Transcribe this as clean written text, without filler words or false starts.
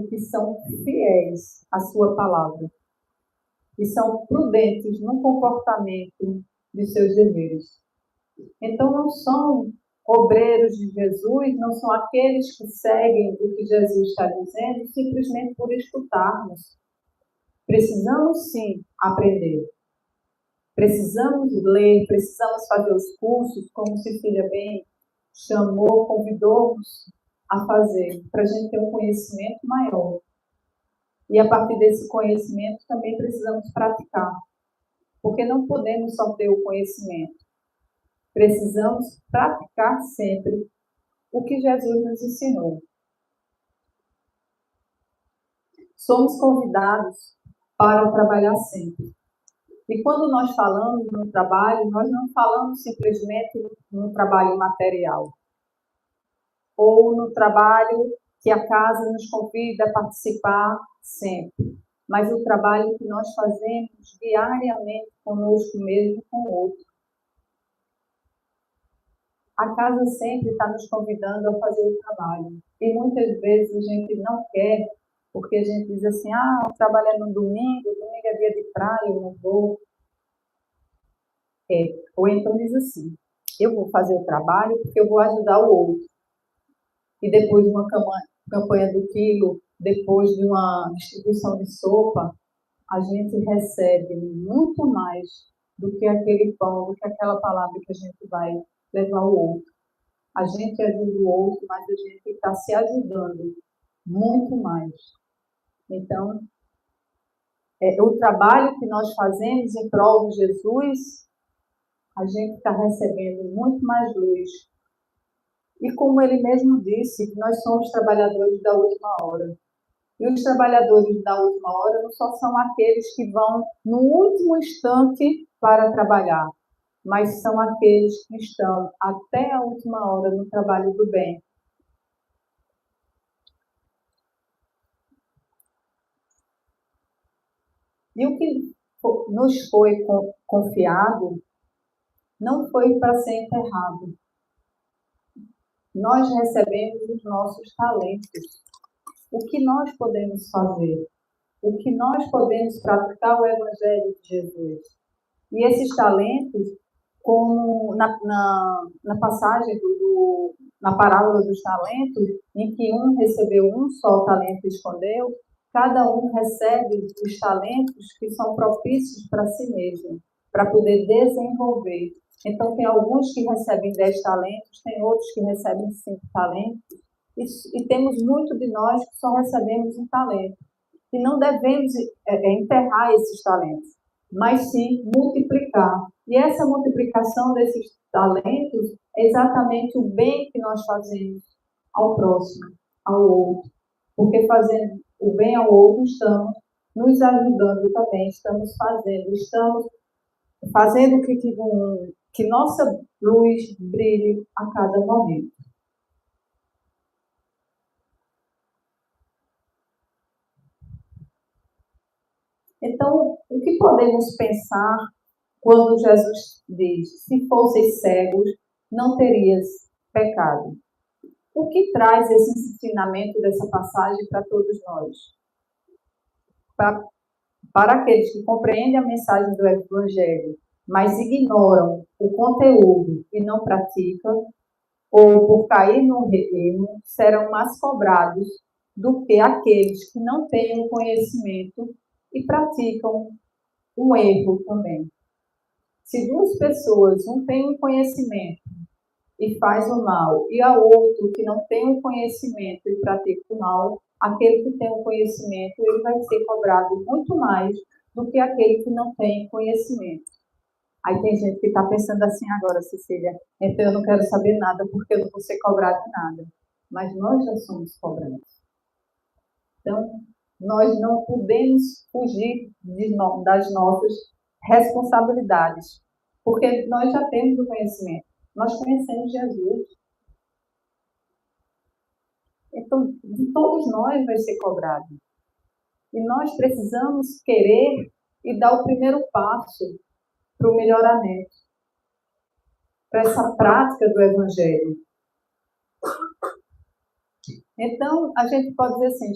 e que são fiéis à sua palavra, e são prudentes no comportamento de seus deveres. Então, não são obreiros de Jesus, não são aqueles que seguem o que Jesus está dizendo simplesmente por escutarmos. Precisamos, sim, aprender. Precisamos ler, precisamos fazer os cursos, como Cecília bem chamou, convidou-nos a fazer, para a gente ter um conhecimento maior. E a partir desse conhecimento também precisamos praticar, porque não podemos só ter o conhecimento. Precisamos praticar sempre o que Jesus nos ensinou. Somos convidados para trabalhar sempre. E quando nós falamos no trabalho, nós não falamos simplesmente no trabalho material, ou no trabalho que a casa nos convida a participar sempre, mas o trabalho que nós fazemos diariamente conosco mesmo e com o outro. A casa sempre está nos convidando a fazer o trabalho. E muitas vezes a gente não quer, porque a gente diz assim, eu trabalho é no domingo é dia de praia, eu não vou. Ou então diz assim, eu vou fazer o trabalho porque eu vou ajudar o outro. E depois de uma campanha do quilo, depois de uma distribuição de sopa, a gente recebe muito mais do que aquele pão, do que aquela palavra que a gente vai levar ao outro. A gente ajuda o outro, mas a gente está se ajudando muito mais. Então, o trabalho que nós fazemos em prol de Jesus, a gente está recebendo muito mais luz. E como ele mesmo disse, nós somos trabalhadores da última hora. E os trabalhadores da última hora não só são aqueles que vão no último instante para trabalhar, mas são aqueles que estão até a última hora no trabalho do bem. E o que nos foi confiado não foi para ser enterrado. Nós recebemos os nossos talentos. O que nós podemos fazer? O que nós podemos praticar o Evangelho de Jesus? E esses talentos, como na passagem, na parábola dos talentos, em que um recebeu um só talento e escondeu, cada um recebe os talentos que são propícios para si mesmo, para poder desenvolver. Então, tem alguns que recebem 10 talentos, tem outros que recebem 5 talentos, e temos muito de nós que só recebemos um talento. E não devemos enterrar esses talentos, mas sim multiplicar. E essa multiplicação desses talentos é exatamente o bem que nós fazemos ao próximo, ao outro. Porque fazendo o bem ao outro, estamos nos ajudando também, estamos fazendo que nossa luz brilhe a cada momento. Então, o que podemos pensar quando Jesus diz, se fosseis cegos, não terias pecado? O que traz esse ensinamento dessa passagem para todos nós? Para aqueles que compreendem a mensagem do Evangelho, mas ignoram o conteúdo e não praticam, ou por cair no erro, serão mais cobrados do que aqueles que não têm o conhecimento e praticam um erro também. Se duas pessoas, um tem um conhecimento e faz o mal, e a outro que não tem o conhecimento e pratica o mal, aquele que tem o conhecimento, ele vai ser cobrado muito mais do que aquele que não tem conhecimento. Aí tem gente que está pensando assim agora, Cecília, então eu não quero saber nada porque eu não vou ser cobrado de nada. Mas nós já somos cobrados. Então, nós não podemos fugir das nossas responsabilidades, porque nós já temos o conhecimento, nós conhecemos Jesus. Então, de todos nós vai ser cobrado. E nós precisamos querer e dar o primeiro passo para o melhoramento, para essa prática do Evangelho. Então, a gente pode dizer assim,